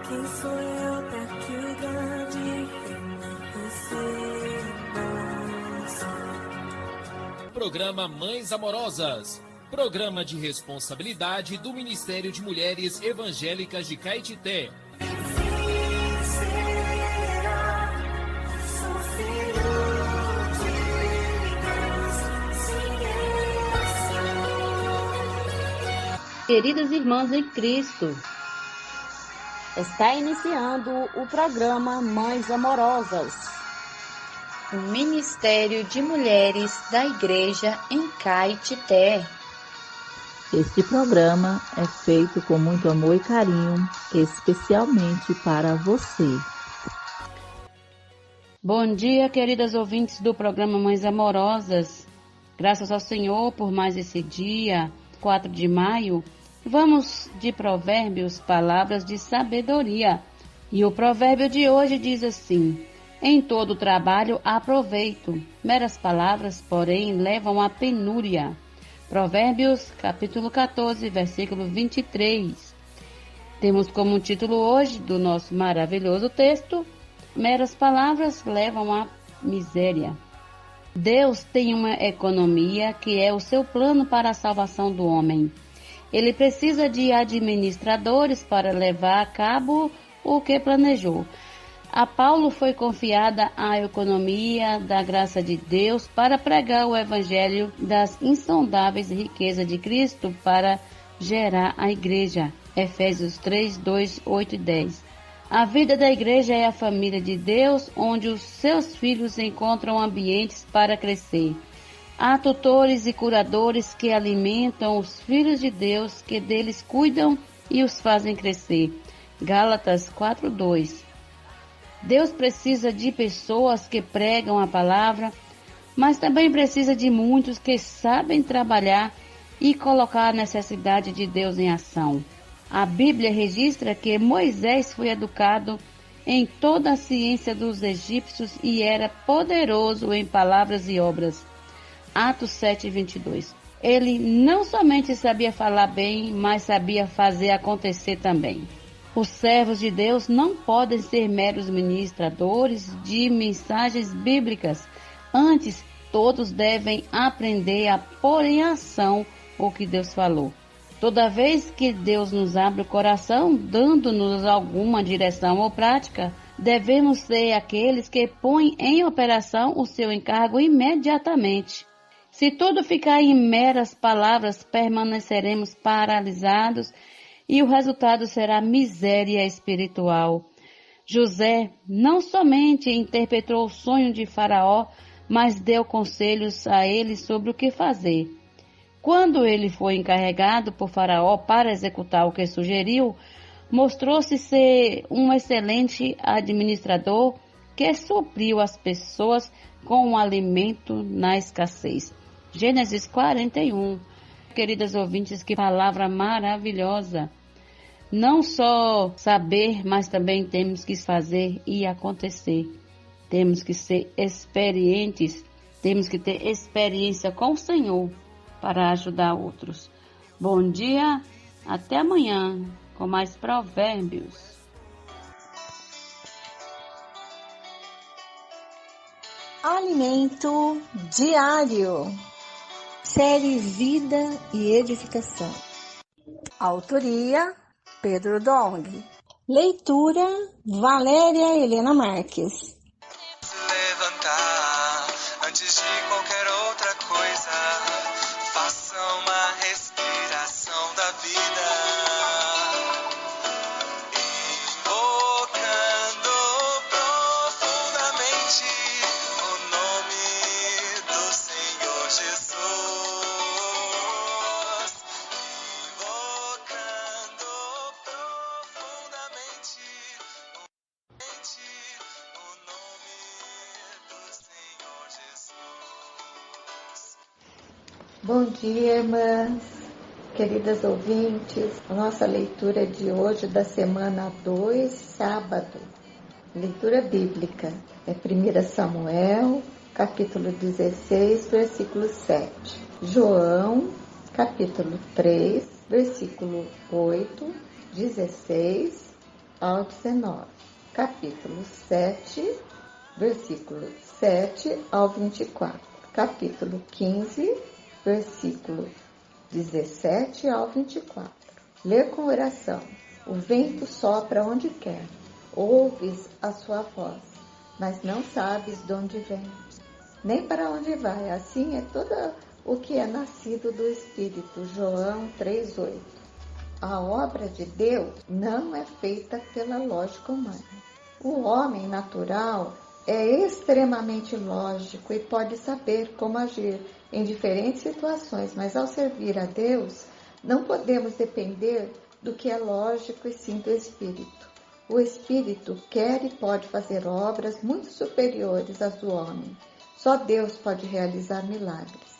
Quem sou eu pra que o grande receba? Programa Mães Amorosas. Programa de responsabilidade do Ministério de Mulheres Evangélicas de Caetité. Queridas irmãs em Cristo, está iniciando o programa Mães Amorosas, o Ministério de Mulheres da Igreja em Caetité. Este programa é feito com muito amor e carinho, especialmente para você. Bom dia, queridas ouvintes do programa Mães Amorosas. Graças ao Senhor por mais esse dia, 4 de maio. Vamos de Provérbios, palavras de sabedoria. E o provérbio de hoje diz assim: em todo trabalho há proveito, meras palavras, porém, levam à penúria. Provérbios, capítulo 14, versículo 23. Temos como título hoje do nosso maravilhoso texto: meras palavras levam à miséria. Deus tem uma economia que é o seu plano para a salvação do homem. Ele precisa de administradores para levar a cabo o que planejou. A Paulo foi confiada a economia da graça de Deus para pregar o evangelho das insondáveis riquezas de Cristo para gerar a igreja. Efésios 3, 2, 8 e 10. A vida da igreja é a família de Deus, onde os seus filhos encontram ambientes para crescer. Há tutores e curadores que alimentam os filhos de Deus, que deles cuidam e os fazem crescer. Gálatas 4:2. Deus precisa de pessoas que pregam a palavra, mas também precisa de muitos que sabem trabalhar e colocar a necessidade de Deus em ação. A Bíblia registra que Moisés foi educado em toda a ciência dos egípcios e era poderoso em palavras e obras. Atos 7:22. Ele não somente sabia falar bem, mas sabia fazer acontecer também. Os servos de Deus não podem ser meros ministradores de mensagens bíblicas. Antes, todos devem aprender a pôr em ação o que Deus falou. Toda vez que Deus nos abre o coração, dando-nos alguma direção ou prática, devemos ser aqueles que põem em operação o seu encargo imediatamente. Se tudo ficar em meras palavras, permaneceremos paralisados e o resultado será miséria espiritual. José não somente interpretou o sonho de Faraó, mas deu conselhos a ele sobre o que fazer. Quando ele foi encarregado por Faraó para executar o que sugeriu, mostrou-se ser um excelente administrador que supriu as pessoas com o alimento na escassez. Gênesis 41. Queridas ouvintes, que palavra maravilhosa. Não só saber, mas também temos que fazer e acontecer. Temos que ser experientes, temos que ter experiência com o Senhor para ajudar outros. Bom dia, até amanhã com mais provérbios. Alimento diário. Série Vida e Edificação. Autoria: Pedro Dong. Leitura: Valéria Helena Marques. Levantar antes de qualquer outra coisa. Faça uma respiração da vida. Invocando profundamente o nome do Senhor Jesus. Invocando profundamente o nome do Senhor Jesus. Bom dia, irmãs, queridas ouvintes. A nossa leitura de hoje da semana 2, sábado. Leitura bíblica é 1 Samuel, capítulo 16, versículo 7. João, capítulo 3, versículo 8, 16 ao 19. Capítulo 7, versículo 7 ao 24. Capítulo 15, versículo 17 ao 24. Lê com oração. O vento sopra onde quer. Ouves a sua voz, mas não sabes de onde vem, nem para onde vai. Assim é todo o que é nascido do Espírito. João 3,8. A obra de Deus não é feita pela lógica humana. O homem natural é extremamente lógico e pode saber como agir em diferentes situações, mas ao servir a Deus, não podemos depender do que é lógico e sim do Espírito. O Espírito quer e pode fazer obras muito superiores às do homem. Só Deus pode realizar milagres,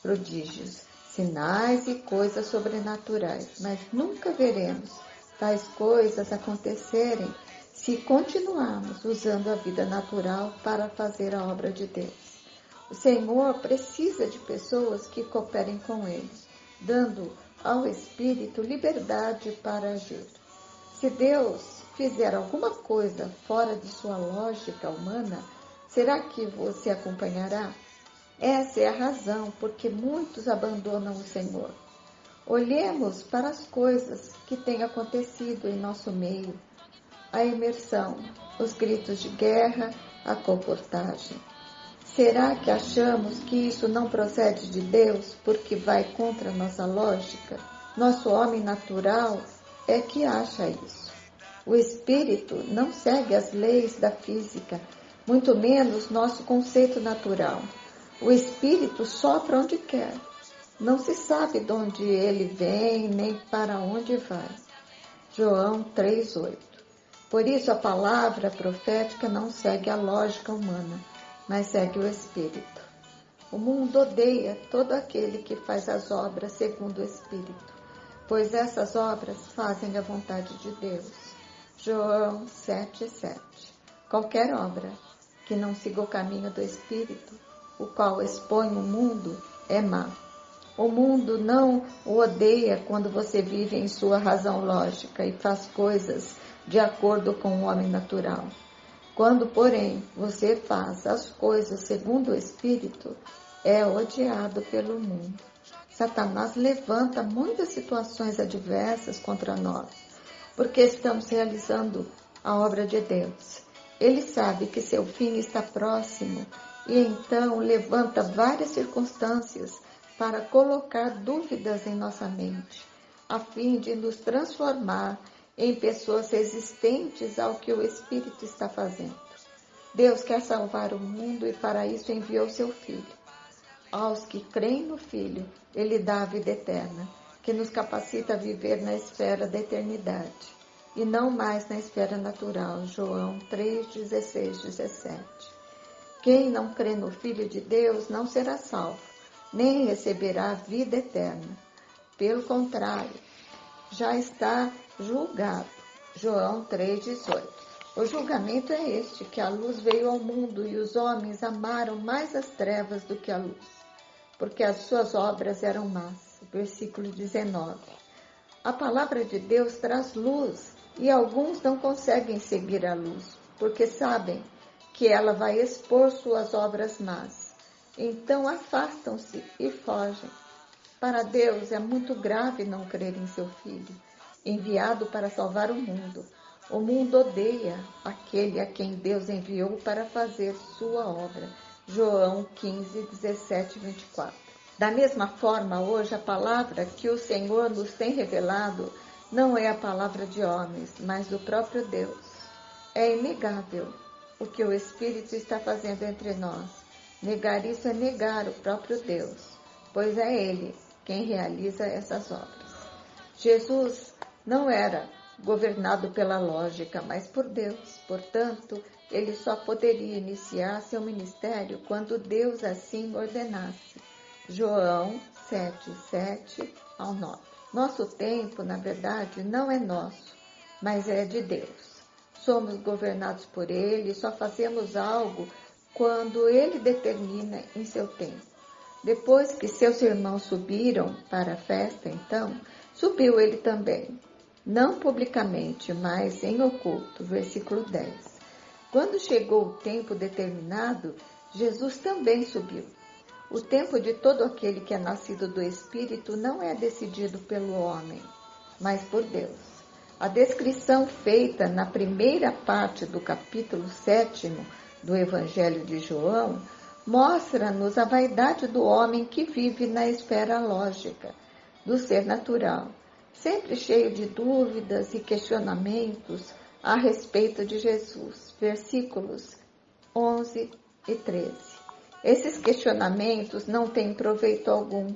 prodígios, sinais e coisas sobrenaturais, mas nunca veremos tais coisas acontecerem se continuarmos usando a vida natural para fazer a obra de Deus. O Senhor precisa de pessoas que cooperem com Ele, dando ao Espírito liberdade para agir. Se Deus fizer alguma coisa fora de sua lógica humana, será que você acompanhará? Essa é a razão porque muitos abandonam o Senhor. Olhemos para as coisas que têm acontecido em nosso meio. A imersão, os gritos de guerra, a colportagem. Será que achamos que isso não procede de Deus porque vai contra a nossa lógica? Nosso homem natural é que acha isso. O Espírito não segue as leis da física, muito menos nosso conceito natural. O Espírito sopra onde quer. Não se sabe de onde ele vem, nem para onde vai. João 3,8. Por isso a palavra profética não segue a lógica humana, mas segue o Espírito. O mundo odeia todo aquele que faz as obras segundo o Espírito, pois essas obras fazem a vontade de Deus. João 7,7. Qualquer obra que não siga o caminho do Espírito, o qual expõe o mundo, é má. O mundo não o odeia quando você vive em sua razão lógica e faz coisas de acordo com o homem natural. Quando, porém, você faz as coisas segundo o Espírito, é odiado pelo mundo. Satanás levanta muitas situações adversas contra nós, porque estamos realizando a obra de Deus. Ele sabe que seu fim está próximo e então levanta várias circunstâncias para colocar dúvidas em nossa mente, a fim de nos transformar em pessoas resistentes ao que o Espírito está fazendo. Deus quer salvar o mundo e para isso enviou seu Filho. Aos que creem no Filho, Ele dá a vida eterna, que nos capacita a viver na esfera da eternidade e não mais na esfera natural. João 3:16, 17. Quem não crê no Filho de Deus não será salvo, nem receberá a vida eterna. Pelo contrário, já está julgado. João 3:18. O julgamento é este, que a luz veio ao mundo e os homens amaram mais as trevas do que a luz, porque as suas obras eram más. Versículo 19. A palavra de Deus traz luz e alguns não conseguem seguir a luz, porque sabem que ela vai expor suas obras más. Então afastam-se e fogem. Para Deus é muito grave não crer em seu Filho, enviado para salvar o mundo. O mundo odeia aquele a quem Deus enviou para fazer sua obra. João 15:17, 24. Da mesma forma, hoje a palavra que o Senhor nos tem revelado não é a palavra de homens, mas do próprio Deus. É inegável o que o Espírito está fazendo entre nós. Negar isso é negar o próprio Deus, pois é Ele quem realiza essas obras. Jesus não era governado pela lógica, mas por Deus. Portanto, ele só poderia iniciar seu ministério quando Deus assim ordenasse. João 7:7 ao 9. Nosso tempo, na verdade, não é nosso, mas é de Deus. Somos governados por Ele e só fazemos algo quando Ele determina em seu tempo. Depois que seus irmãos subiram para a festa, então, subiu ele também. não publicamente, mas em oculto. Versículo 10. Quando chegou o tempo determinado, Jesus também subiu. O tempo de todo aquele que é nascido do Espírito não é decidido pelo homem, mas por Deus. A descrição feita na primeira parte do capítulo 7 do Evangelho de João mostra-nos a vaidade do homem que vive na esfera lógica, do ser natural, sempre cheio de dúvidas e questionamentos a respeito de Jesus. Versículos 11 e 13. Esses questionamentos não têm proveito algum.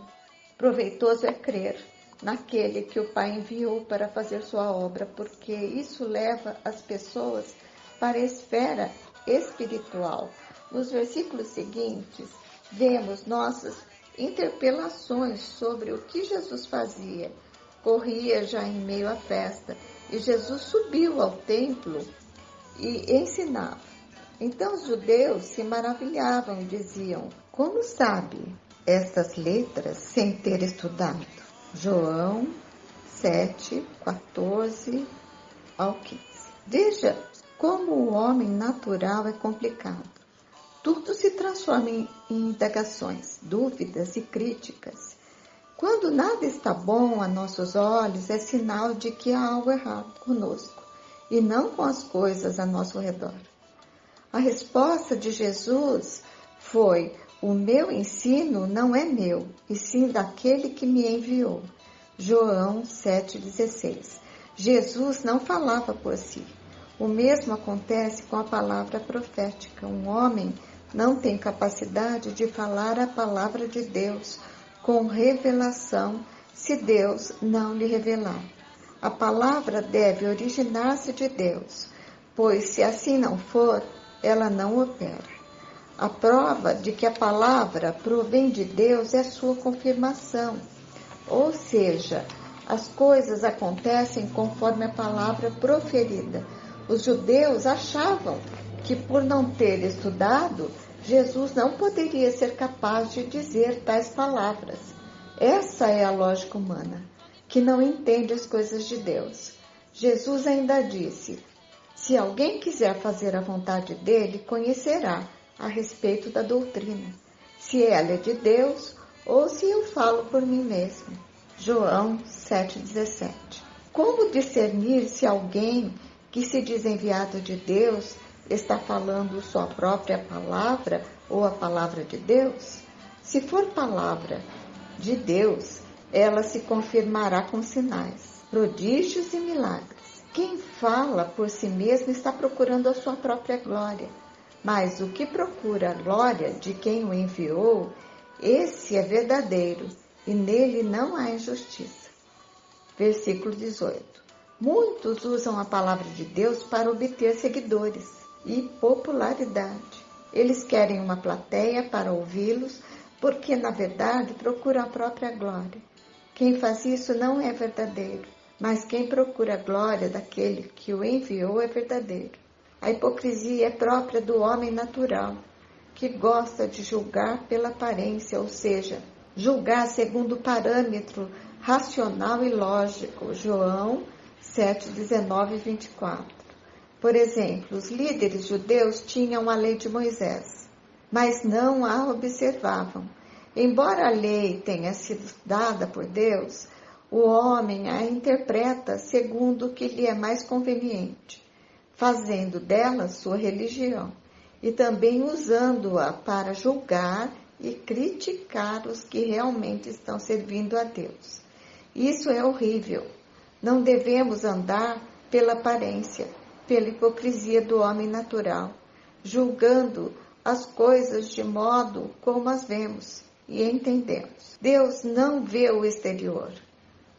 Proveitoso é crer naquele que o Pai enviou para fazer sua obra, porque isso leva as pessoas para a esfera espiritual. Nos versículos seguintes, vemos nossas interpelações sobre o que Jesus fazia. Corria já em meio à festa, e Jesus subiu ao templo e ensinava. Então os judeus se maravilhavam e diziam: como sabe estas letras sem ter estudado? João 7, 14 ao 15. Veja como o homem natural é complicado. Tudo se transforma em indagações, dúvidas e críticas. Quando nada está bom a nossos olhos, é sinal de que há algo errado conosco e não com as coisas a nosso redor. A resposta de Jesus foi: o meu ensino não é meu, e sim daquele que me enviou. João 7,16. Jesus não falava por si. O mesmo acontece com a palavra profética. Um homem não tem capacidade de falar a palavra de Deus com revelação se Deus não lhe revelar. A palavra deve originar-se de Deus, pois se assim não for, ela não opera. A prova de que a palavra provém de Deus é a sua confirmação, ou seja, as coisas acontecem conforme a palavra proferida. Os judeus achavam que por não ter estudado, Jesus não poderia ser capaz de dizer tais palavras. Essa é a lógica humana, que não entende as coisas de Deus. Jesus ainda disse: se alguém quiser fazer a vontade dele, conhecerá a respeito da doutrina, se ela é de Deus ou se eu falo por mim mesmo. João 7,17. Como discernir se alguém que se diz enviado de Deus está falando sua própria palavra ou a palavra de Deus? Se for palavra de Deus, ela se confirmará com sinais, prodígios e milagres. Quem fala por si mesmo está procurando a sua própria glória, mas o que procura a glória de quem o enviou, esse é verdadeiro, e nele não há injustiça. Versículo 18. Muitos usam a palavra de Deus para obter seguidores e popularidade. Eles querem uma plateia para ouvi-los, porque, na verdade, procuram a própria glória. Quem faz isso não é verdadeiro, mas quem procura a glória daquele que o enviou é verdadeiro. A hipocrisia é própria do homem natural, que gosta de julgar pela aparência, ou seja, julgar segundo o parâmetro racional e lógico. João 7, 19 e 24. Por exemplo, os líderes judeus tinham a lei de Moisés, mas não a observavam. Embora a lei tenha sido dada por Deus, o homem a interpreta segundo o que lhe é mais conveniente, fazendo dela sua religião e também usando-a para julgar e criticar os que realmente estão servindo a Deus. Isso é horrível. Não devemos andar pela aparência, pela hipocrisia do homem natural, julgando as coisas de modo como as vemos e entendemos. Deus não vê o exterior,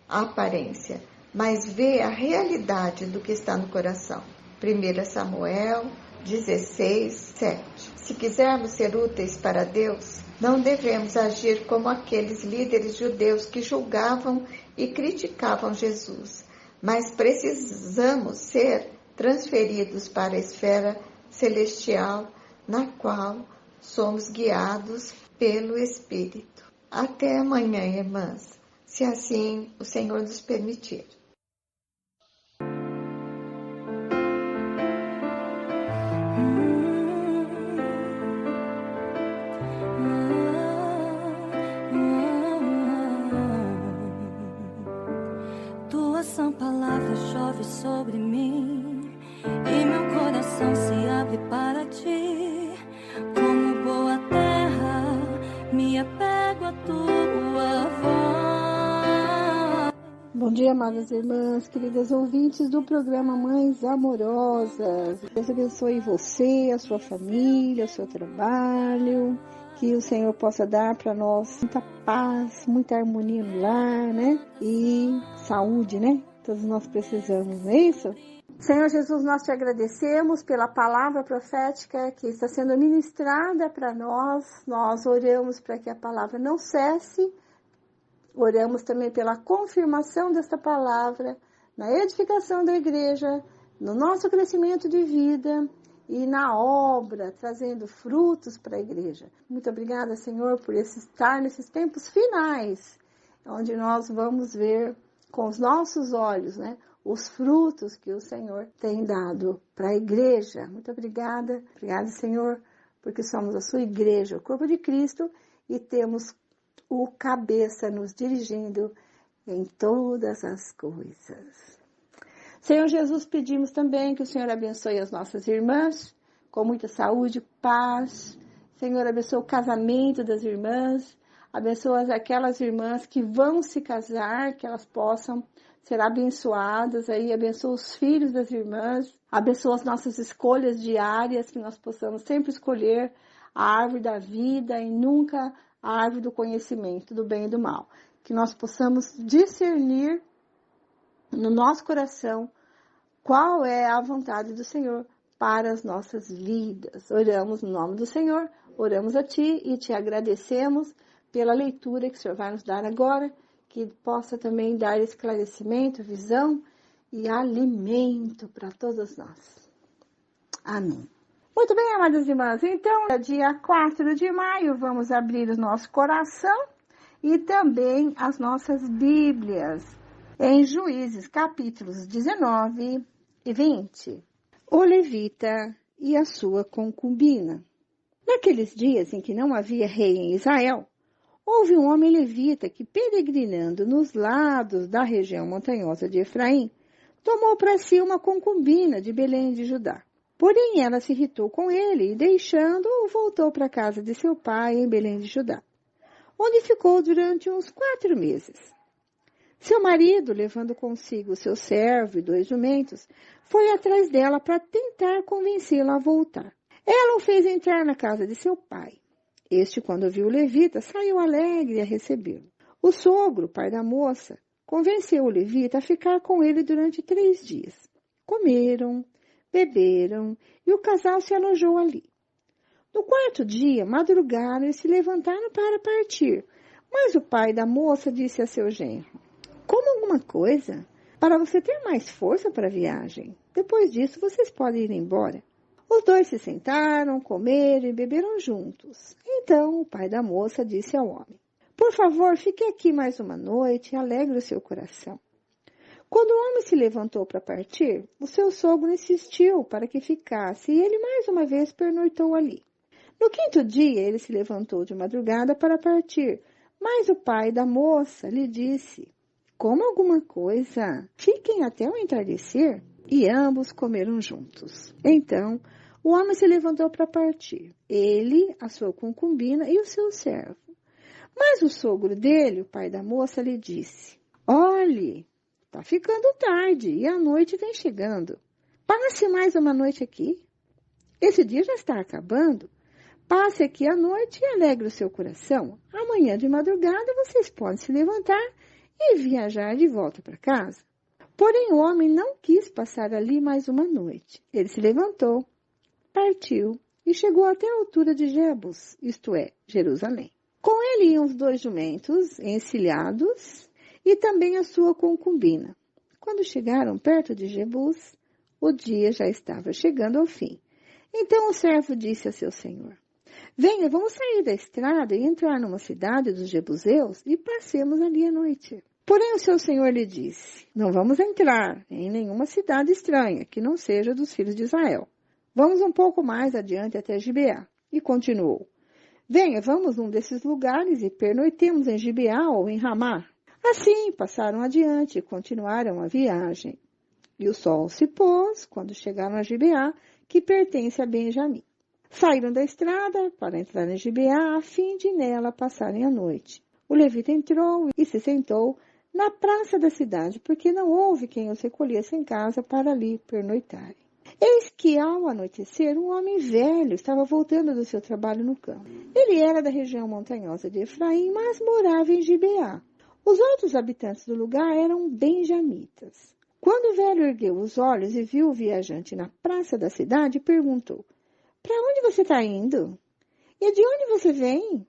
a aparência, mas vê a realidade do que está no coração. 1 Samuel 16, 7. Se quisermos ser úteis para Deus, não devemos agir como aqueles líderes judeus que julgavam e criticavam Jesus, mas precisamos ser transferidos para a esfera celestial, na qual somos guiados pelo Espírito. Até amanhã, irmãs, se assim o Senhor nos permitir. Tua sã palavra chove sobre mim e meu coração se abre para ti. Como boa terra, me apego a tua voz. Bom dia, amadas irmãs, queridas ouvintes do programa Mães Amorosas. Deus abençoe você, a sua família, o seu trabalho. Que o Senhor possa dar para nós muita paz, muita harmonia no lar, né? E saúde, né? Todos nós precisamos, não é isso? Senhor Jesus, nós te agradecemos pela palavra profética que está sendo ministrada para nós. Nós oramos para que a palavra não cesse. Oramos também pela confirmação desta palavra na edificação da igreja, no nosso crescimento de vida e na obra, trazendo frutos para a igreja. Muito obrigada, Senhor, por estar nesses tempos finais, onde nós vamos ver com os nossos olhos, né, os frutos que o Senhor tem dado para a igreja. Muito obrigada. Obrigada, Senhor, porque somos a sua igreja, o corpo de Cristo, e temos o cabeça nos dirigindo em todas as coisas. Senhor Jesus, pedimos também que o Senhor abençoe as nossas irmãs com muita saúde, paz. Senhor, abençoe o casamento das irmãs, abençoa aquelas irmãs que vão se casar, que elas possam ser abençoadas, aí abençoa os filhos das irmãs, abençoa as nossas escolhas diárias, que nós possamos sempre escolher a árvore da vida e nunca a árvore do conhecimento do bem e do mal. Que nós possamos discernir no nosso coração qual é a vontade do Senhor para as nossas vidas. Oramos no nome do Senhor, oramos a Ti e Te agradecemos pela leitura que o Senhor vai nos dar agora, que possa também dar esclarecimento, visão e alimento para todos nós. Amém. Muito bem, amadas irmãs, então, dia 4 de maio, vamos abrir o nosso coração e também as nossas Bíblias. Em Juízes, capítulos 19 e 20, o levita e a sua concubina. Naqueles dias em que não havia rei em Israel, houve um homem levita que, peregrinando nos lados da região montanhosa de Efraim, tomou para si uma concubina de Belém de Judá. Porém, ela se irritou com ele e, deixando-o, voltou para a casa de seu pai em Belém de Judá, onde ficou durante uns 4 meses. Seu marido, levando consigo seu servo e 2 jumentos, foi atrás dela para tentar convencê-la a voltar. Ela o fez entrar na casa de seu pai. Este, quando viu o levita, saiu alegre a recebê-lo. O sogro, pai da moça, convenceu o levita a ficar com ele durante 3 dias. Comeram, beberam e o casal se alojou ali. No 4º dia, madrugaram e se levantaram para partir. Mas o pai da moça disse a seu genro: "Coma alguma coisa, para você ter mais força para a viagem. Depois disso, vocês podem ir embora." Os 2 se sentaram, comeram e beberam juntos. Então o pai da moça disse ao homem: "Por favor, fique aqui mais uma noite e alegre o seu coração." Quando o homem se levantou para partir, o seu sogro insistiu para que ficasse e ele mais uma vez pernoitou ali. No 5º dia, ele se levantou de madrugada para partir, mas o pai da moça lhe disse: "Coma alguma coisa, fiquem até o entardecer." E ambos comeram juntos. Então, o homem se levantou para partir, ele, a sua concubina e o seu servo. Mas o sogro dele, o pai da moça, lhe disse: "Olhe, está ficando tarde e a noite vem chegando. Passe mais uma noite aqui. Esse dia já está acabando. Passe aqui a noite e alegre o seu coração. Amanhã de madrugada vocês podem se levantar e viajar de volta para casa." Porém, o homem não quis passar ali mais uma noite. Ele se levantou, partiu e chegou até a altura de Jebus, isto é, Jerusalém. Com ele iam os 2 jumentos encilhados e também a sua concubina. Quando chegaram perto de Jebus, o dia já estava chegando ao fim. Então o servo disse a seu senhor: "Venha, vamos sair da estrada e entrar numa cidade dos jebuseus e passemos ali a noite." Porém o seu senhor lhe disse: "Não vamos entrar em nenhuma cidade estranha, que não seja dos filhos de Israel. Vamos um pouco mais adiante até Gibeá. E continuou: venha, vamos num desses lugares e pernoitemos em Gibeá ou em Ramá. Assim, passaram adiante e continuaram a viagem. E o sol se pôs quando chegaram a Gibeá, que pertence a Benjamim. Saíram da estrada para entrar em Gibeá, a fim de nela passarem a noite. O levita entrou e se sentou na praça da cidade, porque não houve quem os recolhesse em casa para ali pernoitarem. Eis que, ao anoitecer, um homem velho estava voltando do seu trabalho no campo. Ele era da região montanhosa de Efraim, mas morava em Gibeá. Os outros habitantes do lugar eram benjamitas. Quando o velho ergueu os olhos e viu o viajante na praça da cidade, perguntou: para onde você está indo? E de onde você vem?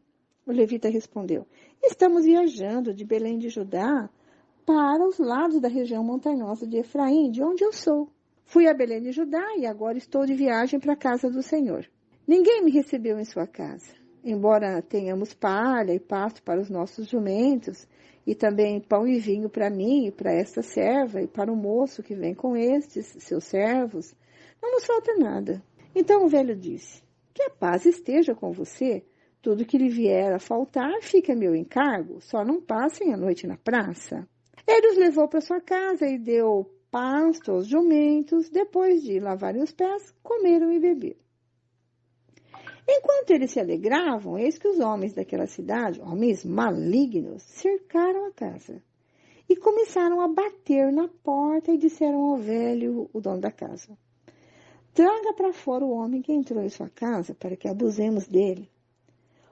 O levita respondeu: estamos viajando de Belém de Judá para os lados da região montanhosa de Efraim, de onde eu sou. Fui a Belém de Judá e agora estou de viagem para a casa do Senhor. Ninguém me recebeu em sua casa, embora tenhamos palha e pasto para os nossos jumentos, e também pão e vinho para mim e para esta serva e para o moço que vem com estes, seus servos. Não nos falta nada. Então o velho disse: que a paz esteja com você. Tudo que lhe vier a faltar fica a meu encargo, só não passem a noite na praça. Ele os levou para sua casa e deu pasto aos jumentos. Depois de lavarem os pés, comeram e beberam. Enquanto eles se alegravam, eis que os homens daquela cidade, homens malignos, cercaram a casa e começaram a bater na porta e disseram ao velho, o dono da casa: traga para fora o homem que entrou em sua casa para que abusemos dele.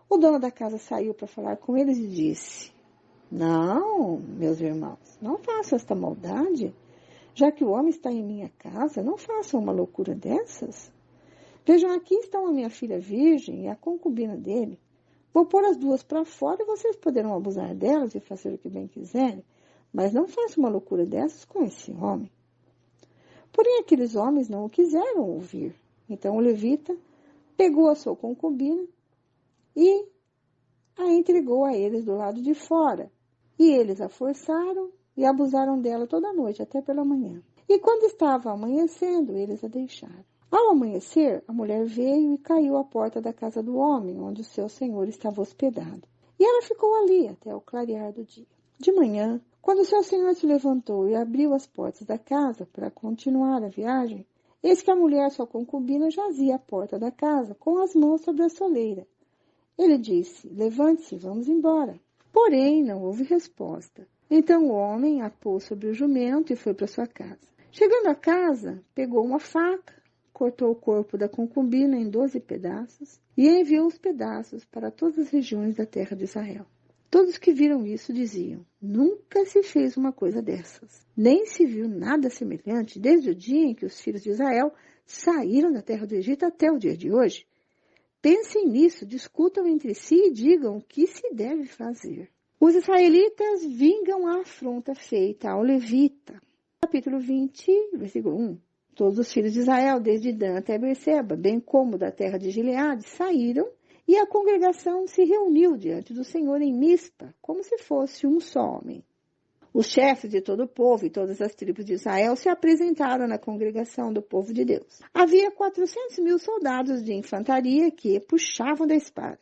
O dono da casa saiu para falar com eles e disse: não, meus irmãos, não façam esta maldade. Já que o homem está em minha casa, não façam uma loucura dessas. Vejam, aqui estão a minha filha virgem e a concubina dele. Vou pôr as duas para fora e vocês poderão abusar delas e fazer o que bem quiserem, mas não façam uma loucura dessas com esse homem. Porém, aqueles homens não o quiseram ouvir. Então o levita pegou a sua concubina e a entregou a eles do lado de fora. E eles a forçaram e abusaram dela toda a noite, até pela manhã. E quando estava amanhecendo, eles a deixaram. Ao amanhecer, a mulher veio e caiu à porta da casa do homem, onde o seu senhor estava hospedado. E ela ficou ali até o clarear do dia. De manhã, quando o seu senhor se levantou e abriu as portas da casa para continuar a viagem, eis que a mulher, sua concubina, jazia à porta da casa, com as mãos sobre a soleira. Ele disse: levante-se, vamos embora. Porém, não houve resposta. Então o homem a pôs sobre o jumento e foi para sua casa. Chegando à casa, pegou uma faca, cortou o corpo da concubina em 12 pedaços e enviou os pedaços para todas as regiões da terra de Israel. Todos que viram isso diziam: nunca se fez uma coisa dessas. Nem se viu nada semelhante desde o dia em que os filhos de Israel saíram da terra do Egito até o dia de hoje. Pensem nisso, discutam entre si e digam o que se deve fazer. Os israelitas vingam a afronta feita ao levita. Capítulo 20, versículo 1. Todos os filhos de Israel, desde Dan até Berseba, bem como da terra de Gileade, saíram, e a congregação se reuniu diante do Senhor em Mispa, como se fosse um só homem. Os chefes de todo o povo e todas as tribos de Israel se apresentaram na congregação do povo de Deus. Havia 400.000 soldados de infantaria que puxavam da espada.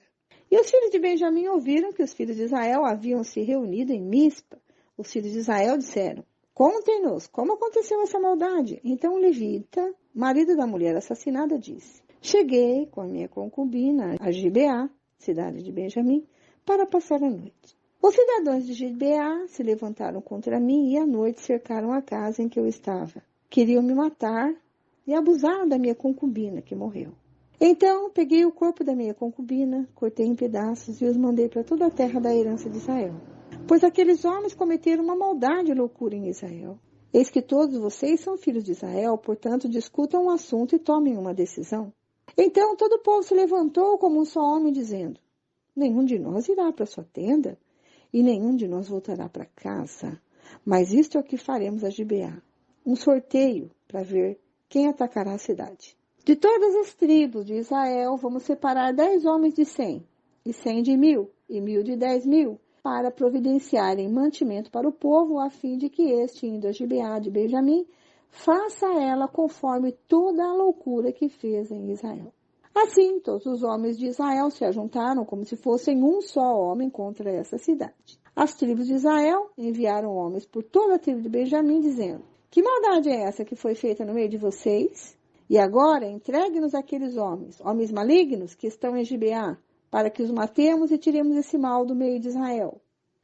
E os filhos de Benjamim ouviram que os filhos de Israel haviam se reunido em Mispa. Os filhos de Israel disseram: contem-nos como aconteceu essa maldade. Então o levita, marido da mulher assassinada, disse: cheguei com a minha concubina a Gibeá, cidade de Benjamim, para passar a noite. Os cidadãos de Gibeá se levantaram contra mim e à noite cercaram a casa em que eu estava. Queriam me matar e abusaram da minha concubina, que morreu. Então peguei o corpo da minha concubina, cortei em pedaços e os mandei para toda a terra da herança de Israel. Pois aqueles homens cometeram uma maldade e loucura em Israel. Eis que todos vocês são filhos de Israel, portanto discutam o assunto e tomem uma decisão. Então todo o povo se levantou como um só homem, dizendo: nenhum de nós irá para sua tenda, e nenhum de nós voltará para casa. Mas isto é o que faremos a Gibeá: um sorteio para ver quem atacará a cidade. De todas as tribos de Israel, vamos separar 10 homens de 100, e 100 de 1.000, e 1.000 de 10.000, para providenciarem mantimento para o povo, a fim de que este, indo a Gibeá de Benjamim, faça ela conforme toda a loucura que fez em Israel. Assim, todos os homens de Israel se ajuntaram como se fossem um só homem contra essa cidade. As tribos de Israel enviaram homens por toda a tribo de Benjamim, dizendo: que maldade é essa que foi feita no meio de vocês? E agora entregue-nos aqueles homens malignos que estão em Gibeá, para que os matemos e tiremos esse mal do meio de Israel.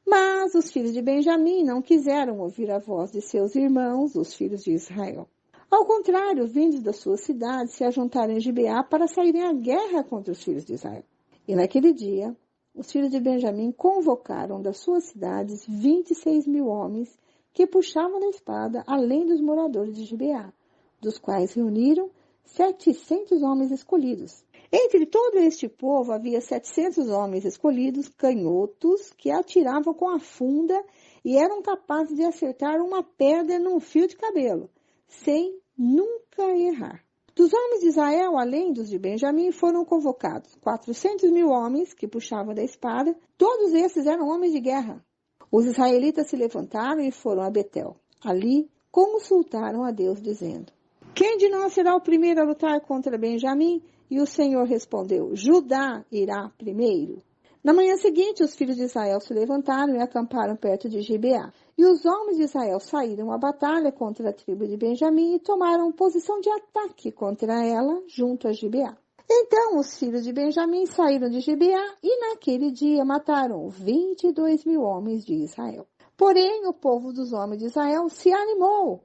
Mas os filhos de Benjamim não quiseram ouvir a voz de seus irmãos, os filhos de Israel. Ao contrário, vindos das suas cidades, se ajuntaram em Gibeá para saírem à guerra contra os filhos de Israel. E naquele dia, os filhos de Benjamim convocaram das suas cidades 26.000 homens que puxavam da espada, além dos moradores de Gibeá, dos quais reuniram 700 homens escolhidos. Entre todo este povo havia 700 homens escolhidos, canhotos, que atiravam com a funda e eram capazes de acertar uma pedra num fio de cabelo, sem nunca errar. Dos homens de Israel, além dos de Benjamim, foram convocados 400.000 homens que puxavam da espada. Todos esses eram homens de guerra. Os israelitas se levantaram e foram a Betel. Ali consultaram a Deus, dizendo: quem de nós será o primeiro a lutar contra Benjamim? E o Senhor respondeu: Judá irá primeiro. Na manhã seguinte, os filhos de Israel se levantaram e acamparam perto de Gibeá. E os homens de Israel saíram à batalha contra a tribo de Benjamim e tomaram posição de ataque contra ela junto a Gibeá. Então os filhos de Benjamim saíram de Gibeá e naquele dia mataram 22.000 homens de Israel. Porém, o povo dos homens de Israel se animou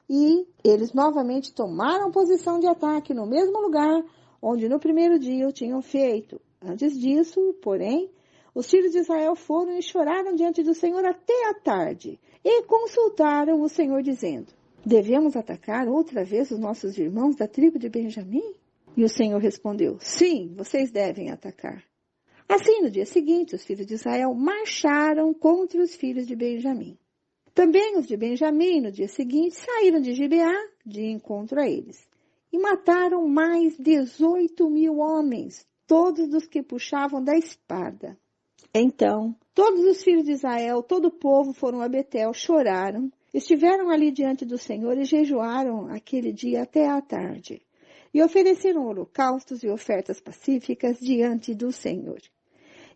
e eles novamente tomaram posição de ataque no mesmo lugar onde no primeiro dia o tinham feito. Antes disso, porém, os filhos de Israel foram e choraram diante do Senhor até a tarde e consultaram o Senhor dizendo: devemos atacar outra vez os nossos irmãos da tribo de Benjamim? E o Senhor respondeu: sim, vocês devem atacar. Assim, no dia seguinte, os filhos de Israel marcharam contra os filhos de Benjamim. Também os de Benjamim, no dia seguinte, saíram de Gibeá de encontro a eles e mataram mais 18.000 homens, todos os que puxavam da espada. Então, todos os filhos de Israel, todo o povo foram a Betel, choraram, estiveram ali diante do Senhor e jejuaram aquele dia até à tarde. E ofereceram holocaustos e ofertas pacíficas diante do Senhor.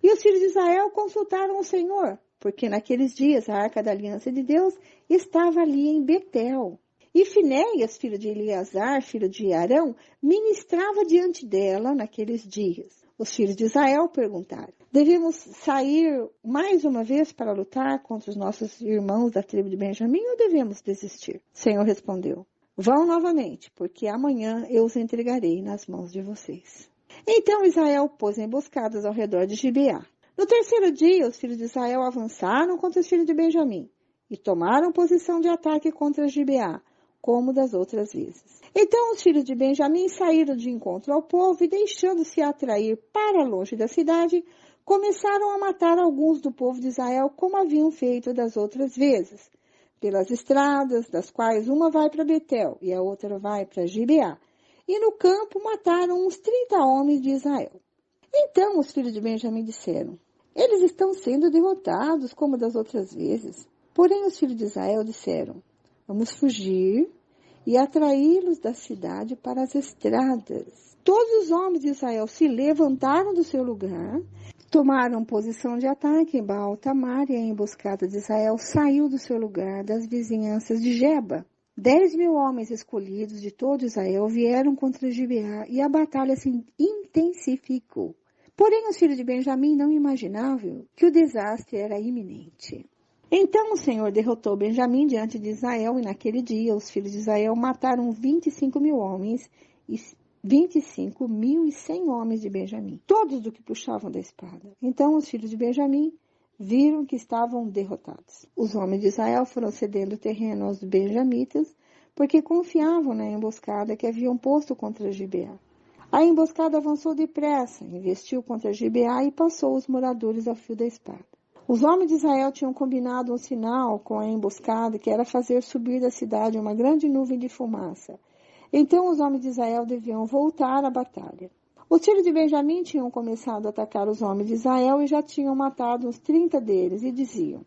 E os filhos de Israel consultaram o Senhor, porque naqueles dias a arca da aliança de Deus estava ali em Betel. E Finéias, filho de Eleazar, filho de Arão, ministrava diante dela naqueles dias. Os filhos de Israel perguntaram: devemos sair mais uma vez para lutar contra os nossos irmãos da tribo de Benjamim ou devemos desistir? O Senhor respondeu: vão novamente, porque amanhã eu os entregarei nas mãos de vocês. Então Israel pôs emboscadas ao redor de Gibeá. No terceiro dia, os filhos de Israel avançaram contra os filhos de Benjamim e tomaram posição de ataque contra Gibeá, como das outras vezes. Então os filhos de Benjamim saíram de encontro ao povo e, deixando-se atrair para longe da cidade, começaram a matar alguns do povo de Israel, como haviam feito das outras vezes, pelas estradas, das quais uma vai para Betel e a outra vai para Gibeá. E no campo mataram uns 30 homens de Israel. Então os filhos de Benjamim disseram: eles estão sendo derrotados como das outras vezes. Porém os filhos de Israel disseram: vamos fugir e atraí-los da cidade para as estradas. Todos os homens de Israel se levantaram do seu lugar, tomaram posição de ataque em Baal-Tamar, e a emboscada de Israel saiu do seu lugar das vizinhanças de Geba. 10.000 homens escolhidos de todo Israel vieram contra Gibeá e a batalha se intensificou. Porém, os filhos de Benjamim não imaginavam que o desastre era iminente. Então o Senhor derrotou Benjamim diante de Israel, e naquele dia os filhos de Israel mataram 25.000 homens e 25.100 homens de Benjamim, todos do que puxavam da espada. Então os filhos de Benjamim viram que estavam derrotados. Os homens de Israel foram cedendo terreno aos benjamitas, porque confiavam na emboscada que haviam posto contra Gibeá. A emboscada avançou depressa, investiu contra Gibeá e passou os moradores ao fio da espada. Os homens de Israel tinham combinado um sinal com a emboscada, que era fazer subir da cidade uma grande nuvem de fumaça. Então os homens de Israel deviam voltar à batalha. Os filhos de Benjamim tinham começado a atacar os homens de Israel e já tinham matado uns 30 deles, e diziam: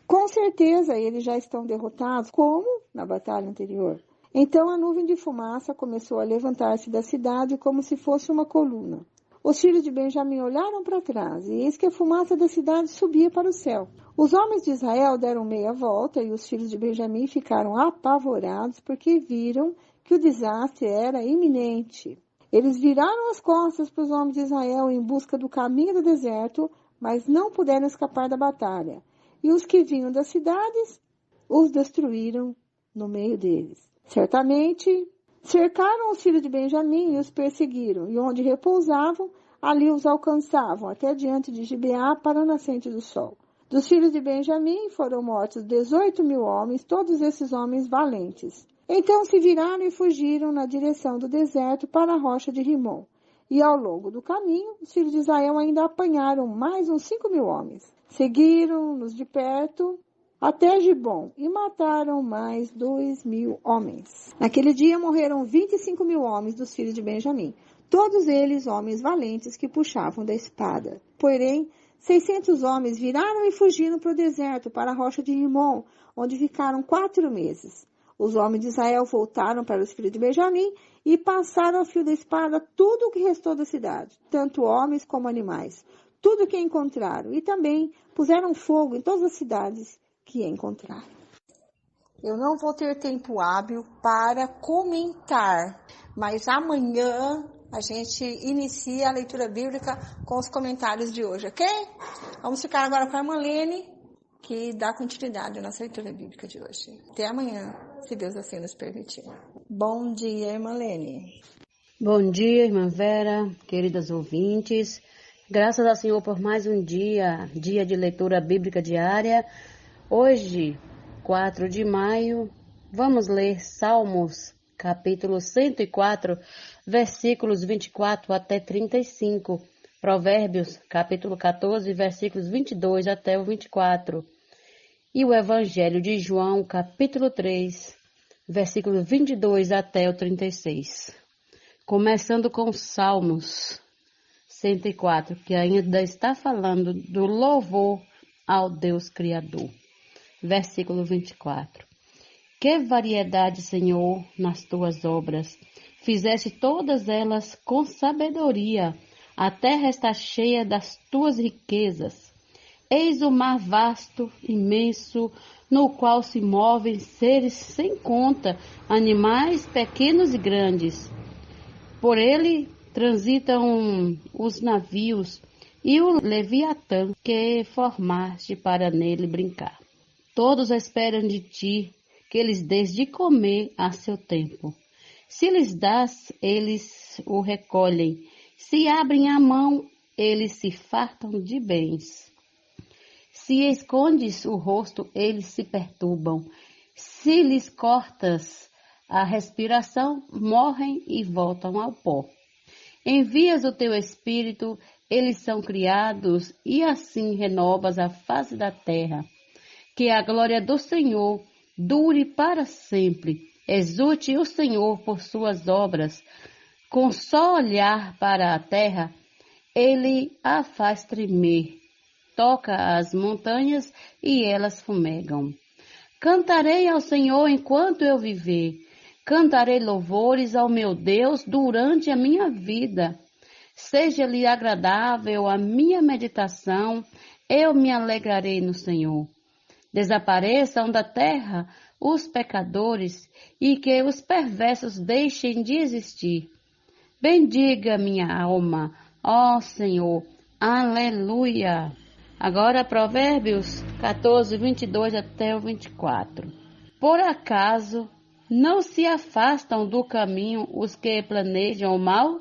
com certeza eles já estão derrotados, como na batalha anterior. Então a nuvem de fumaça começou a levantar-se da cidade como se fosse uma coluna. Os filhos de Benjamim olharam para trás, e eis que a fumaça da cidade subia para o céu. Os homens de Israel deram meia volta, e os filhos de Benjamim ficaram apavorados, porque viram que o desastre era iminente. Eles viraram as costas para os homens de Israel em busca do caminho do deserto, mas não puderam escapar da batalha. E os que vinham das cidades os destruíram no meio deles. Certamente, cercaram os filhos de Benjamim e os perseguiram, e onde repousavam, ali os alcançavam, até diante de Gibeá, para a nascente do sol. Dos filhos de Benjamim foram mortos 18.000 homens, todos esses homens valentes. Então se viraram e fugiram na direção do deserto para a rocha de Rimom. E ao longo do caminho, os filhos de Israel ainda apanharam mais uns 5.000 homens. Seguiram-nos de perto até Gibom e mataram mais 2.000 homens. Naquele dia morreram 25.000 homens dos filhos de Benjamim, todos eles homens valentes que puxavam da espada. Porém, 600 homens viraram e fugiram para o deserto, para a rocha de Rimom, onde ficaram 4 meses. Os homens de Israel voltaram para os filhos de Benjamim e passaram ao fio da espada tudo o que restou da cidade, tanto homens como animais, tudo o que encontraram, e também puseram fogo em todas as cidades que encontraram. Eu não vou ter tempo hábil para comentar, mas amanhã a gente inicia a leitura bíblica com os comentários de hoje, ok? Vamos ficar agora com a irmã Lene, que dá continuidade à nossa leitura bíblica de hoje. Até amanhã, se Deus assim nos permitir. Bom dia, irmã Lene. Bom dia, irmã Vera, queridas ouvintes. Graças ao Senhor por mais um dia de leitura bíblica diária. Hoje, 4 de maio, vamos ler Salmos, capítulo 104, versículos 24 até 35. Provérbios, capítulo 14, versículos 22 até o 24. E o Evangelho de João, capítulo 3, versículos 22 até o 36. Começando com Salmos 104, que ainda está falando do louvor ao Deus Criador. Versículo 24. Que variedade, Senhor, nas tuas obras! Fizeste todas elas com sabedoria. A terra está cheia das tuas riquezas. Eis o mar vasto, imenso, no qual se movem seres sem conta, animais pequenos e grandes. Por ele transitam os navios e o Leviatã que formaste para nele brincar. Todos esperam de ti que lhes dês de comer a seu tempo. Se lhes dás, eles o recolhem. Se abrem a mão, eles se fartam de bens. Se escondes o rosto, eles se perturbam. Se lhes cortas a respiração, morrem e voltam ao pó. Envias o teu espírito, eles são criados, e assim renovas a face da terra. Que a glória do Senhor dure para sempre. Exulte o Senhor por suas obras. Com só olhar para a terra, ele a faz tremer. Toca as montanhas e elas fumegam. Cantarei ao Senhor enquanto eu viver. Cantarei louvores ao meu Deus durante a minha vida. Seja-lhe agradável a minha meditação, eu me alegrarei no Senhor. Desapareçam da terra os pecadores e que os perversos deixem de existir. Bendiga minha alma, ó Senhor, aleluia. Agora Provérbios 14, 22 até o 24. Por acaso não se afastam do caminho os que planejam o mal?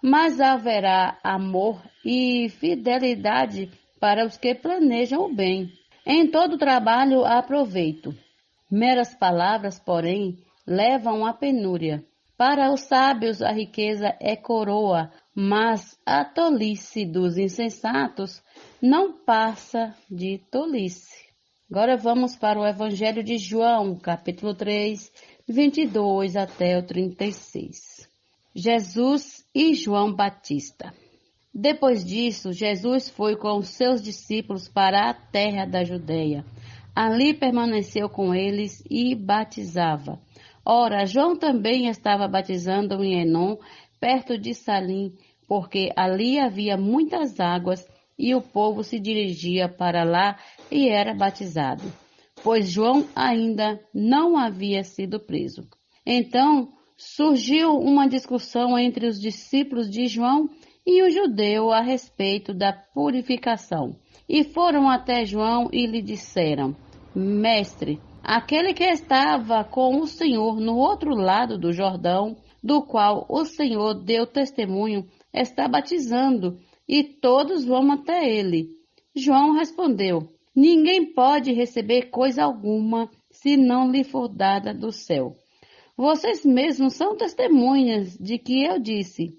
Mas haverá amor e fidelidade para os que planejam o bem. Em todo trabalho há proveito. Meras palavras, porém, levam à penúria. Para os sábios a riqueza é coroa, mas a tolice dos insensatos não passa de tolice. Agora vamos para o Evangelho de João, capítulo 3, 22 até o 36. Jesus e João Batista. Depois disso, Jesus foi com os seus discípulos para a terra da Judeia. Ali permaneceu com eles e batizava. Ora, João também estava batizando em Enom, perto de Salim, porque ali havia muitas águas, e o povo se dirigia para lá e era batizado, pois João ainda não havia sido preso. Então surgiu uma discussão entre os discípulos de João e o judeu a respeito da purificação. E foram até João e lhe disseram: Mestre, aquele que estava com o Senhor no outro lado do Jordão, do qual o Senhor deu testemunho, está batizando, e todos vão até ele. João respondeu: Ninguém pode receber coisa alguma se não lhe for dada do céu. Vocês mesmos são testemunhas de que eu disse: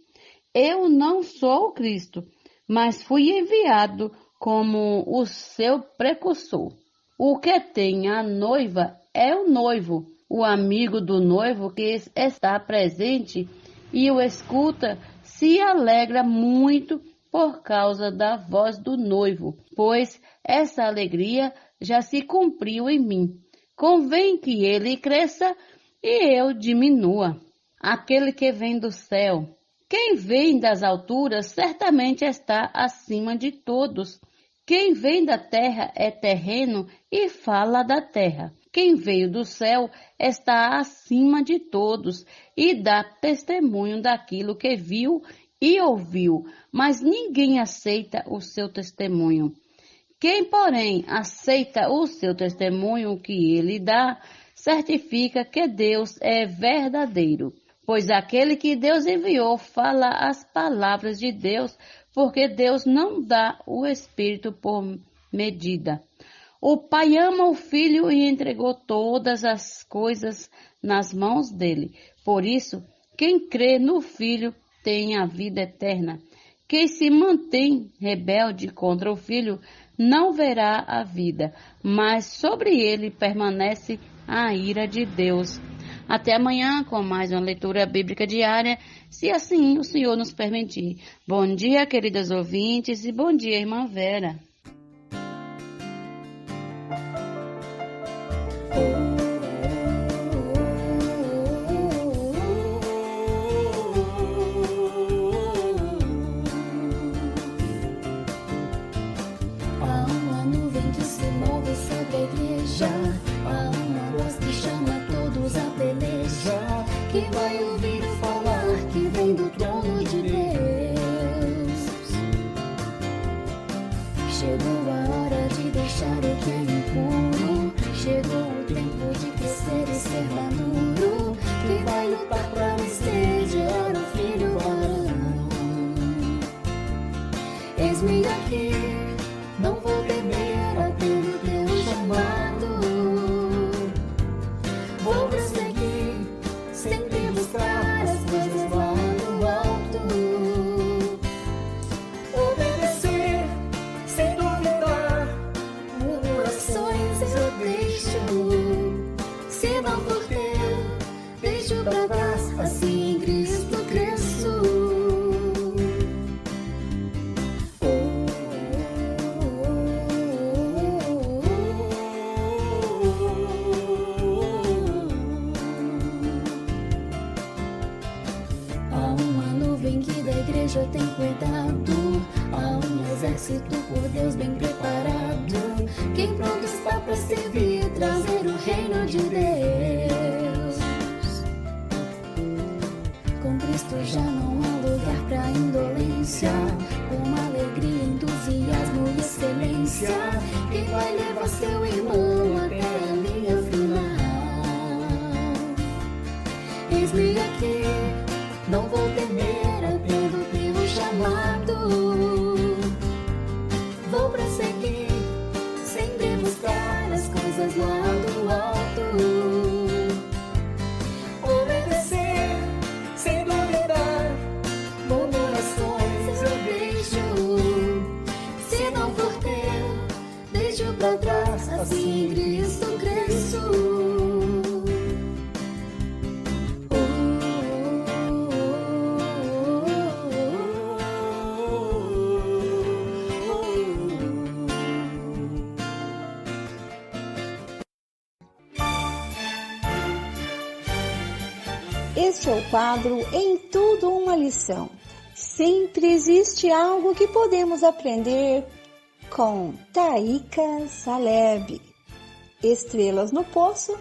Eu não sou o Cristo, mas fui enviado como o seu precursor. O que tem a noiva é o noivo. O amigo do noivo que está presente e o escuta se alegra muito por causa da voz do noivo, pois essa alegria já se cumpriu em mim. Convém que ele cresça e eu diminua. Aquele que vem do céu, quem vem das alturas, certamente está acima de todos. Quem vem da terra é terreno e fala da terra. Quem veio do céu está acima de todos e dá testemunho daquilo que viu e ouviu, mas ninguém aceita o seu testemunho. Quem, porém, aceita o seu testemunho que ele dá, certifica que Deus é verdadeiro, pois aquele que Deus enviou fala as palavras de Deus, porque Deus não dá o Espírito por medida. O Pai ama o Filho e entregou todas as coisas nas mãos dele. Por isso, quem crê no Filho tem a vida eterna. Quem se mantém rebelde contra o Filho não verá a vida, mas sobre ele permanece a ira de Deus. Até amanhã com mais uma leitura bíblica diária, se assim o Senhor nos permitir. Bom dia, queridas ouvintes, e bom dia, irmã Vera. Que vai ouvir falar que vem do trono de Deus. Chegou a hora de deixar o que é impuro. Chegou o tempo de crescer e ser maduro. Que vai lutar pra vencer, gerar um filho varão. Eis-me aqui, não vou temer, atendo teu chamado. Vou prosseguir, sempre buscar as coisas lá no alto. Obedecer, sem duvidar, murmurações eu deixo. Se não for teu, deixo pra trás, assim em Cristo cresço. Eu tenho cuidado, há um exército por Deus bem preparado. Quem pronto está para servir, trazer o reino de Deus. Com Cristo já não há lugar para indolência, com alegria, entusiasmo e excelência. Quem vai levar seu irmão até a linha final? Eis-me aqui, não vou temer, atendo teu chamado. Vou prosseguir, sempre buscar as coisas lá do alto. Obedecer, sem duvidar, murmurações eu deixo. Se não for teu, deixo pra trás, assim em Cristo cresço. Este é o quadro Em Tudo Uma Lição. Sempre existe algo que podemos aprender com Taíca Saleb. Estrelas no Poço,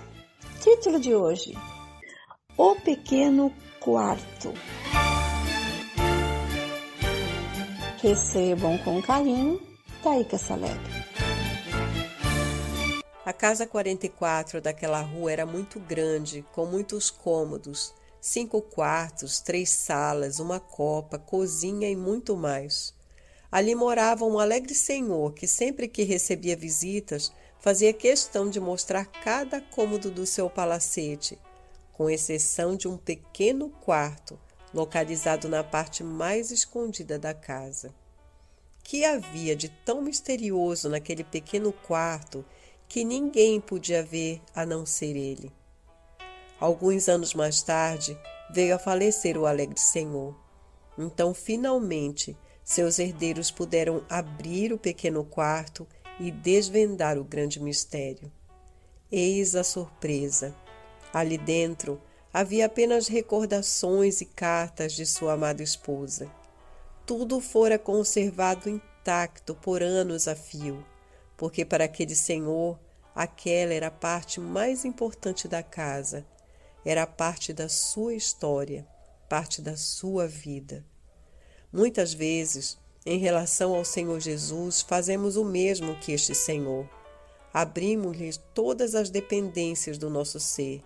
título de hoje: O Pequeno Quarto. Recebam com carinho Taíca Saleb. A casa 44 daquela rua era muito grande, com muitos cômodos, 5 quartos, 3 salas, uma copa, cozinha e muito mais. Ali morava um alegre senhor que, sempre que recebia visitas, fazia questão de mostrar cada cômodo do seu palacete, com exceção de um pequeno quarto, localizado na parte mais escondida da casa. Que havia de tão misterioso naquele pequeno quarto que ninguém podia ver a não ser ele? Alguns anos mais tarde, veio a falecer o alegre senhor. Então, finalmente, seus herdeiros puderam abrir o pequeno quarto e desvendar o grande mistério. Eis a surpresa. Ali dentro havia apenas recordações e cartas de sua amada esposa. Tudo fora conservado intacto por anos a fio, porque para aquele senhor aquela era a parte mais importante da casa, era parte da sua história, parte da sua vida. Muitas vezes, em relação ao Senhor Jesus, fazemos o mesmo que este Senhor. Abrimos-lhe todas as dependências do nosso ser,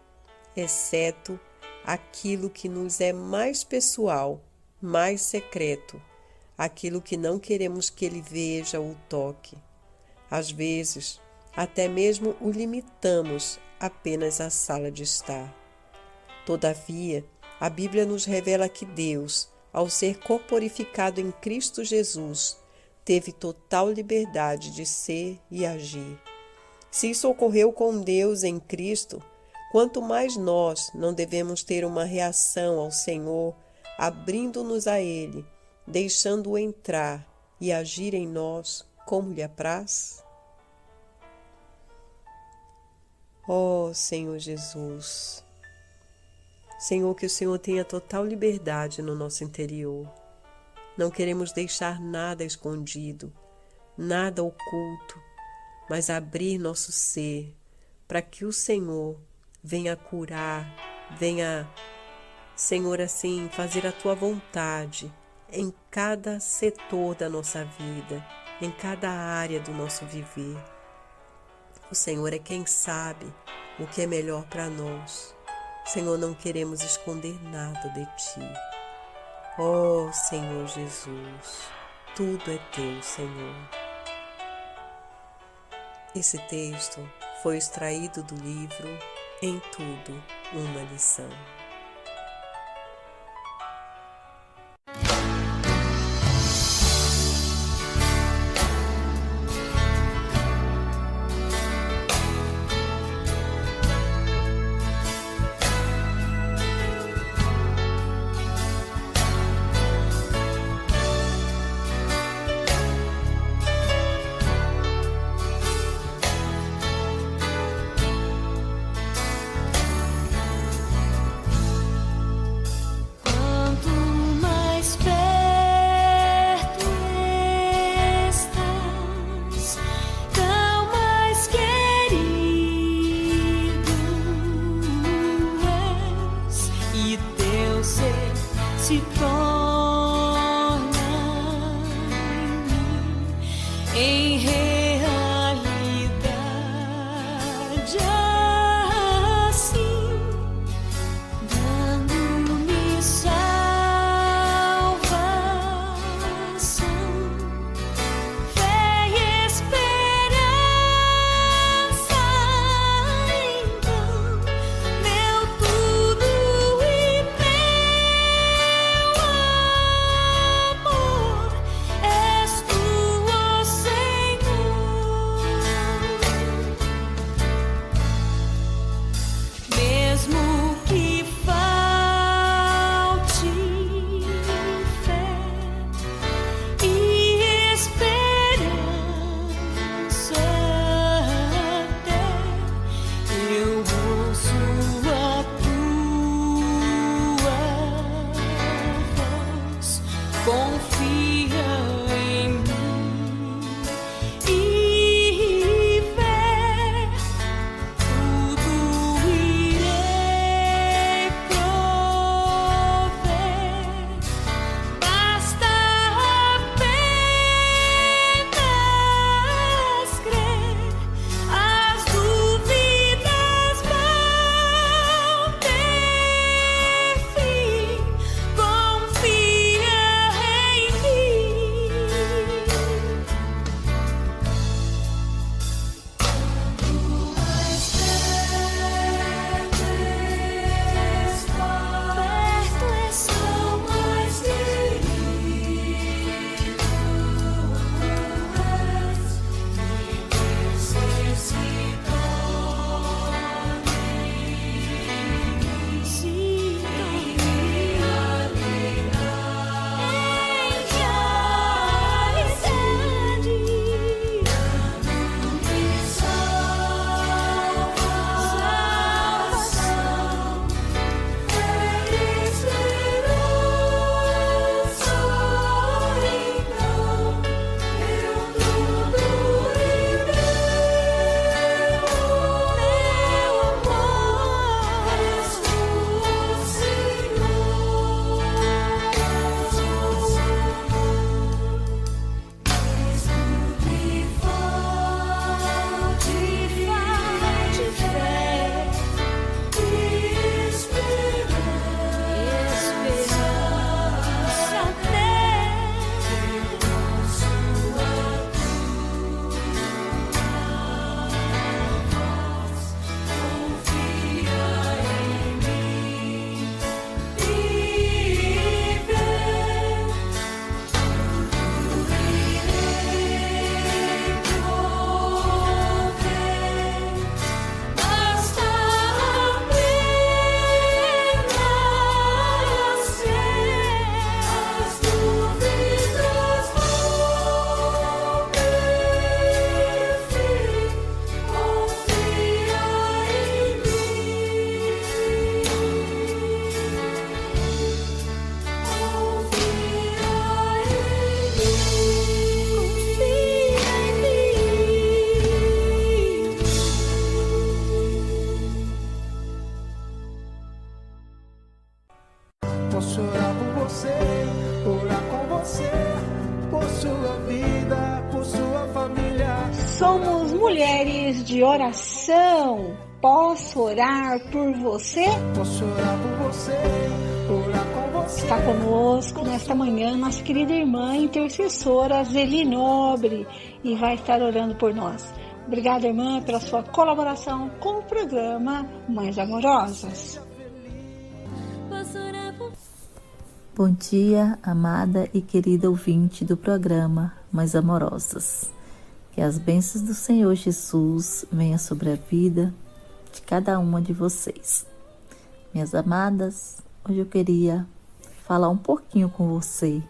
exceto aquilo que nos é mais pessoal, mais secreto, aquilo que não queremos que ele veja ou toque. Às vezes, até mesmo o limitamos apenas à sala de estar. Todavia, a Bíblia nos revela que Deus, ao ser corporificado em Cristo Jesus, teve total liberdade de ser e agir. Se isso ocorreu com Deus em Cristo, quanto mais nós não devemos ter uma reação ao Senhor, abrindo-nos a Ele, deixando-o entrar e agir em nós como lhe apraz? Ó Senhor Jesus, Senhor, que o Senhor tenha total liberdade no nosso interior. Não queremos deixar nada escondido, nada oculto, mas abrir nosso ser para que o Senhor venha curar, venha, Senhor, assim, fazer a Tua vontade em cada setor da nossa vida, em cada área do nosso viver. O Senhor é quem sabe o que é melhor para nós. Senhor, não queremos esconder nada de Ti. Ó Senhor Jesus, tudo é Teu, Senhor. Esse texto foi extraído do livro Em Tudo Uma Lição. Se torna em realidade assim, dando-me salvação, fé e esperança. Então, meu tudo e meu amor, és tu, ó Senhor. somos mulheres de oração. Posso orar por você? Posso orar por você, orar com você. Está conosco nesta manhã nossa querida irmã intercessora Zeli Nobre e vai estar orando por nós. Obrigada, irmã, pela sua colaboração com o programa Mães Amorosas. Bom dia, amada e querida ouvinte do programa Mães Amorosas. Que as bênçãos do Senhor Jesus venham sobre a vida de cada uma de vocês. Minhas amadas, hoje eu queria falar um pouquinho com você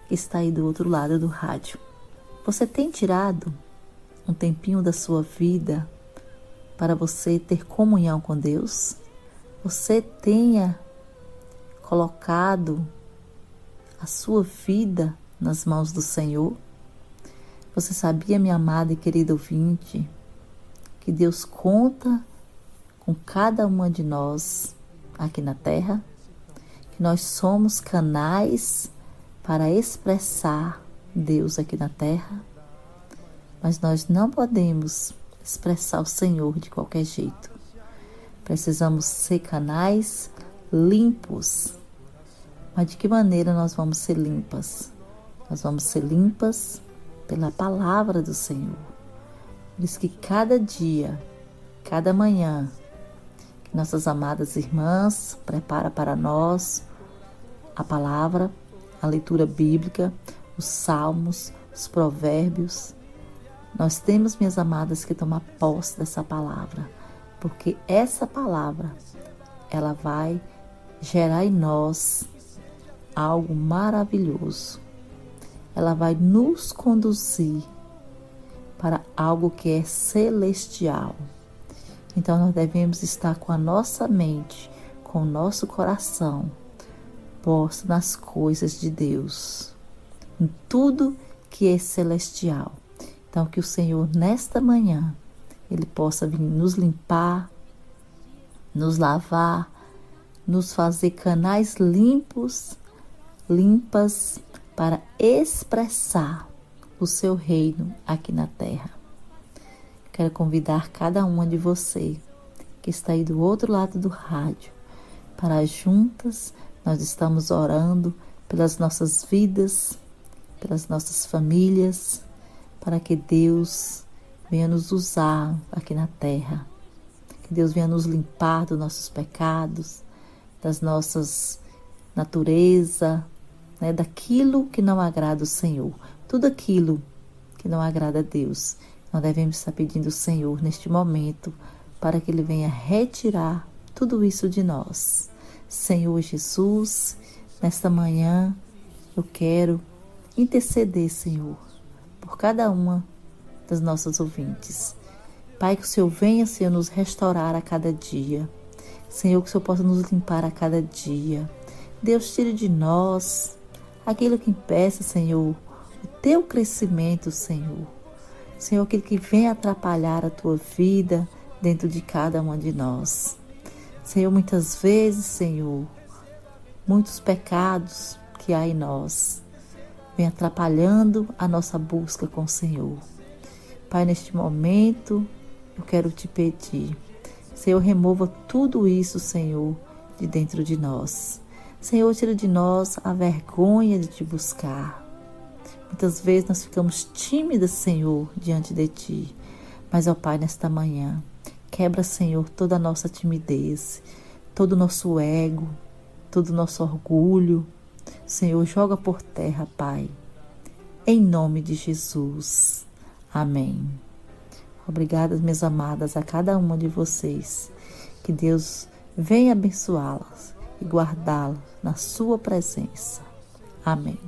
que está aí do outro lado do rádio. Você tem tirado um tempinho da sua vida para você ter comunhão com Deus? Você tenha colocado a sua vida nas mãos do Senhor? Você sabia, minha amada e querida ouvinte, que Deus conta com cada uma de nós aqui na Terra? Que nós somos canais para expressar Deus aqui na Terra? Mas nós não podemos expressar o Senhor de qualquer jeito. Precisamos ser canais limpos. Mas de que maneira nós vamos ser limpas? Nós vamos ser limpas pela palavra do Senhor. Por isso que cada dia, cada manhã, que nossas amadas irmãs preparam para nós a palavra, a leitura bíblica, os salmos, os provérbios. Nós temos, minhas amadas, que tomar posse dessa palavra, porque essa palavra, ela vai gerar em nós algo maravilhoso. Ela vai nos conduzir para algo que é celestial. Então nós devemos estar com a nossa mente, com o nosso coração posto nas coisas de Deus, em tudo que é celestial. Então que o Senhor nesta manhã, Ele possa vir nos limpar, nos lavar, nos fazer canais limpas para expressar o seu reino aqui na terra. Quero convidar cada uma de você que está aí do outro lado do rádio para juntas nós estamos orando pelas nossas vidas, pelas nossas famílias, para que Deus venha nos usar aqui na terra. Que Deus venha nos limpar dos nossos pecados, das nossas natureza, daquilo que não agrada o Senhor. Tudo aquilo que não agrada a Deus, nós devemos estar pedindo ao Senhor neste momento para que Ele venha retirar tudo isso de nós. Senhor Jesus, nesta manhã eu quero interceder, Senhor, por cada uma das nossas ouvintes. Pai, que o Senhor venha, Senhor, nos restaurar a cada dia. Senhor, que o Senhor possa nos limpar a cada dia. Deus, tire de nós aquilo que impeça, Senhor, o teu crescimento, Senhor. Senhor, aquilo que vem atrapalhar a tua vida dentro de cada uma de nós. Senhor, muitas vezes, Senhor, muitos pecados que há em nós vem atrapalhando a nossa busca com o Senhor. Pai, neste momento, eu quero te pedir, Senhor, remova tudo isso, Senhor, de dentro de nós. Senhor, tira de nós a vergonha de te buscar. Muitas vezes nós ficamos tímidas, Senhor, diante de ti. Mas, ó Pai, nesta manhã, quebra, Senhor, toda a nossa timidez, todo o nosso ego, todo o nosso orgulho. Senhor, joga por terra, Pai. Em nome de Jesus. Amém. Obrigada, minhas amadas, a cada uma de vocês. Que Deus venha abençoá-las e guardá-las na sua presença. Amém.